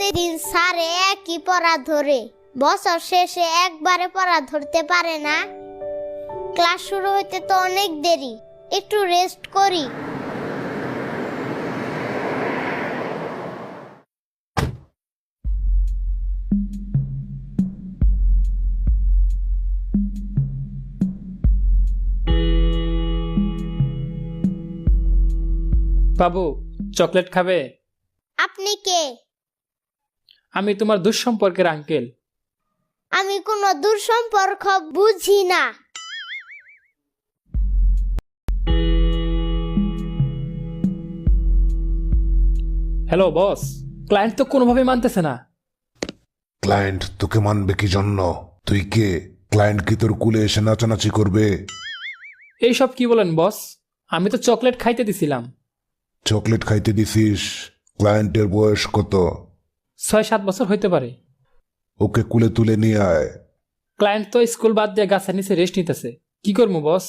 প্রতিদিন স্যারে একই পড়া ধরে, বছর শেষে একবারে পড়া ধরতে পারে না। ক্লাস শুরু হইতে তো অনেক দেরি, একটু রেস্ট করি। বাবু, চকলেট খাবে? আপনি কে? আমি তোমার দুঃসম্পর্কের আঙ্কেল। আমি কোনো দূরসম্পর্ক বুঝি না। হ্যালো বস, ক্লায়েন্ট তো কোনোভাবে মানতেছে না। ক্লায়েন্ট তোকে মানবে কি জন্য? তুই কে? ক্লায়েন্ট কি তোর কুলে এসে নাচানাচি করবে? এইসব কি বলেন বস? আমি তো চকলেট খাইতে দিছিলাম। চকলেট খাইতে দিছিস? ক্লায়েন্টের বয়স কত? 6-7 বছর হইতে পারে। ওকে কুলে তুলে নিয়ে আয়। ক্লায়েন্ট তো স্কুল বাদ দিয়ে গাছের নিচে রেস্ট নিতেছে, কি করবো বস?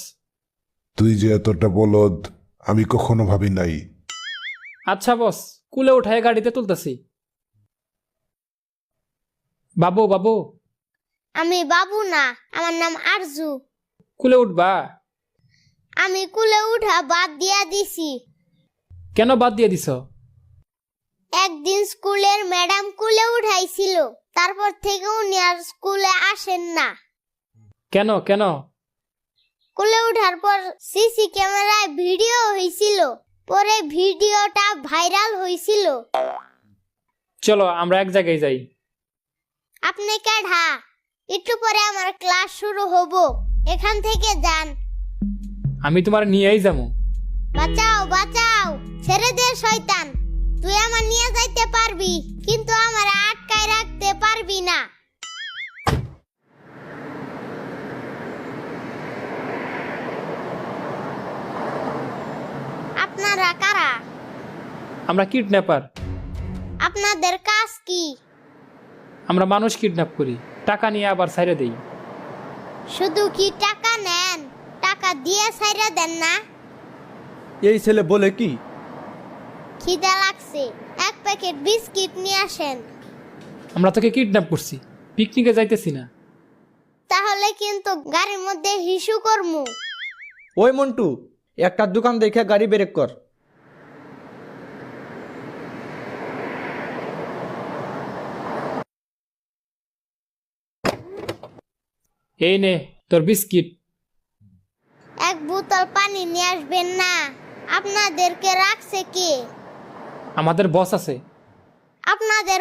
তুই যে এতটা বলদ আমি কখনো ভাবি নাই। আচ্ছা বস, কুলে উঠায় গাড়িতে তুলতেছি। বাবু বাবু, আমি বাবু না, আমার নাম আরজু। কুলে উঠবা? আমি কুলে উঠা বাদ দিয়া দিছি। কেন বাদ দিয়ে দিছ? একদিন স্কুলের ম্যাডাম কুলে উঠাইছিল, তারপর থেকে উনি আর স্কুলে আসেন না। কেন কেন? কুলে উঠার পর সিসি ক্যামেরায় ভিডিও হয়েছিল, পরে ভিডিওটা ভাইরাল হয়েছিল। চলো আমরা এক জায়গায় যাই। আপনি কেডা? একটু পরে আমার ক্লাস শুরু হব, এখান থেকে যান। আমি তোমার নিয়েই যাবো। বাঁচাও বাঁচাও, ছেড়ে দে শয়তান। তুই আমার নিয়ে যাইতে পারবি, কিন্তু আমার আটকায় রাখতে পারবি না। আপনারা কারা? আমরা কিডন্যাপার। আপনাদের কাজ কি? আমরা মানুষ কিডন্যাপ করি, টাকা নিয়ে আবার ছাইরে দেই। শুধু কি টাকা নেন? টাকা দিয়ে ছাইরা দেন না? এই ছেলে বলে কি? খিদা লাগছে, এক প্যাকেট বিস্কিট নিয়ে আসেন। আমরা তোকে কিডন্যাপ করছি, পিকনিকে যাইতেছি না। তাহলে কিন্তু গাড়ির মধ্যে হিসু করমু। ওই মন্টু, একটা দোকান দেখে গাড়ি ব্রেক কর। এই নে তোর বিস্কিট। এক বোতল পানি নিয়ে আসবেন না? আপনাদেরকে রাখছে কে? আমাদের বস আছে। আপনাদের